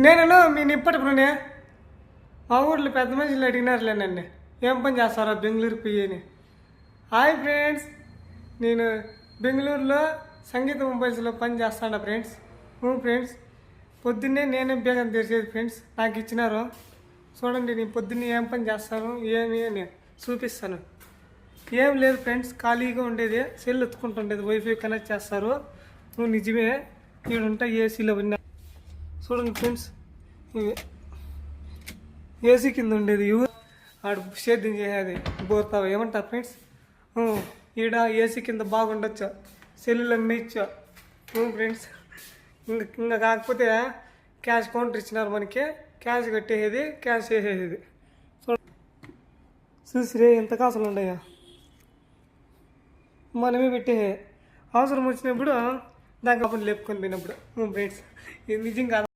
నేను మీ నిప్పటి పునే మా ఊర్లో పెద్ద మనుషులు అడిగినారులేనండి ఏం పని చేస్తారో బెంగళూరు పోయి. హాయ్ ఫ్రెండ్స్, నేను బెంగళూరులో సంగీత మొబైల్స్లో పని చేస్తాను ఫ్రెండ్స్. ఫ్రెండ్స్, పొద్దున్నే నేనే బేగం తెరిచేది ఫ్రెండ్స్. నాకు ఇచ్చినారు చూడండి. నేను పొద్దున్నే ఏం పని చేస్తాను ఏమి అని చూపిస్తాను. ఏం లేదు ఫ్రెండ్స్, ఖాళీగా ఉండేది, సెల్ ఎత్తుకుంటుండేది. వైఫై కనెక్ట్ చేస్తారు. నిజమే, ఈడుంటా ఏసీలో విన్నా. చూడండి ఫ్రెండ్స్, ఏసీ కింద ఉండేది ఆడు సేద్యం చేసేది బోర్తావా ఏమంటారు ఫ్రెండ్స్. ఈడ ఏసీ కింద బాగుండొచ్చు, సెల్లులు అమ్మేయచ్చు ఫ్రెండ్స్. ఇంకా కాకపోతే క్యాష్ కౌంటర్ ఇచ్చినారు మనకి, క్యాష్ కట్టేది, క్యాష్ వేసేది. చూసిరే ఎంత కాసులు ఉన్నాయా, మనమే పెట్టే అవసరం వచ్చినప్పుడు దానికి అప్పుడు లేపుకొని పోయినప్పుడు ఫ్రెండ్స్. ఇది నిజం కాదు.